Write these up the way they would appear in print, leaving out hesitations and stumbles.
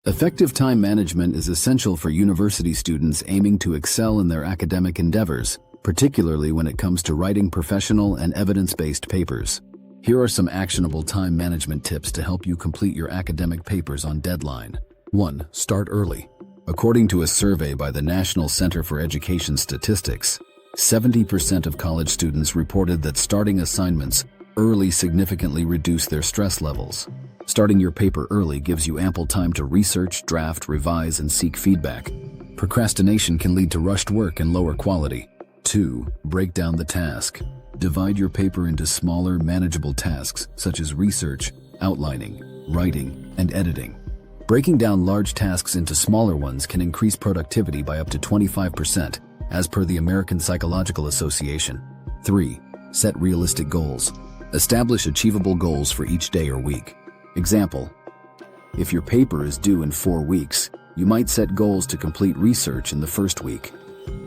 Effective time management is essential for university students aiming to excel in their academic endeavors, particularly when it comes to writing professional and evidence-based papers. Here are some actionable time management tips to help you complete your academic papers on deadline. 1. Start early. According to a survey by the National Center for Education Statistics, 70% of college students reported that starting assignments early significantly reduced their stress levels. Starting your paper early gives you ample time to research, draft, revise, and seek feedback. Procrastination can lead to rushed work and lower quality. 2. Break down the task. Divide your paper into smaller, manageable tasks such as research, outlining, writing, and editing. Breaking down large tasks into smaller ones can increase productivity by up to 25%, as per the American Psychological Association. 3. Set realistic goals. Establish achievable goals for each day or week. Example: if your paper is due in 4 weeks, you might set goals to complete research in the first week,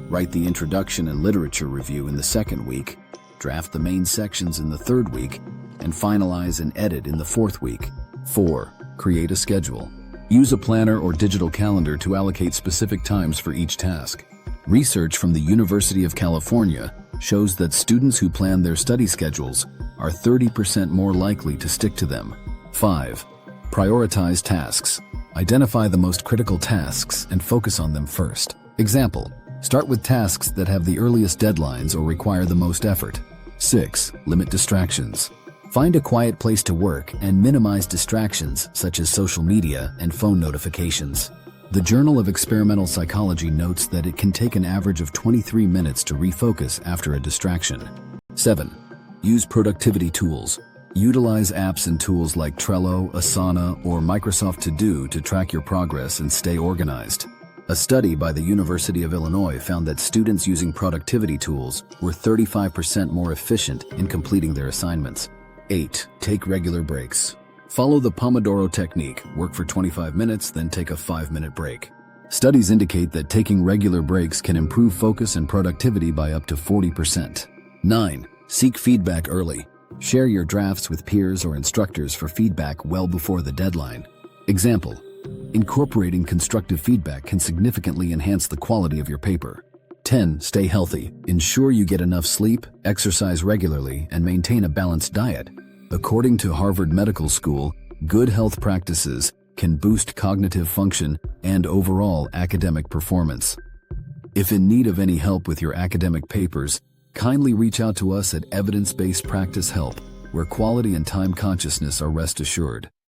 write the introduction and literature review in the second week, draft the main sections in the third week, and finalize and edit in the fourth week. 4. Create a schedule. Use a planner or digital calendar to allocate specific times for each task. Research from the University of California shows that students who plan their study schedules are 30% more likely to stick to them. 5. Prioritize tasks. Identify the most critical tasks and focus on them first. Example: start with tasks that have the earliest deadlines or require the most effort. 6. Limit distractions. Find a quiet place to work and minimize distractions such as social media and phone notifications. The Journal of Experimental Psychology notes that it can take an average of 23 minutes to refocus after a distraction. 7. Use productivity tools. Utilize apps and tools like Trello, Asana, or Microsoft To Do to track your progress and stay organized. A study by the University of Illinois found that students using productivity tools were 35% more efficient in completing their assignments. 8. Take regular breaks. Follow the Pomodoro technique. Work for 25 minutes, then take a 5-minute break. Studies indicate that taking regular breaks can improve focus and productivity by up to 40%. 9. Seek feedback early. Share your drafts with peers or instructors for feedback well before the deadline. Example: incorporating constructive feedback can significantly enhance the quality of your paper. 10. Stay healthy. Ensure you get enough sleep, exercise regularly, and maintain a balanced diet. According to Harvard Medical School, good health practices can boost cognitive function and overall academic performance. If in need of any help with your academic papers, kindly reach out to us at Evidence-Based Practice Help, where quality and time consciousness are rest assured.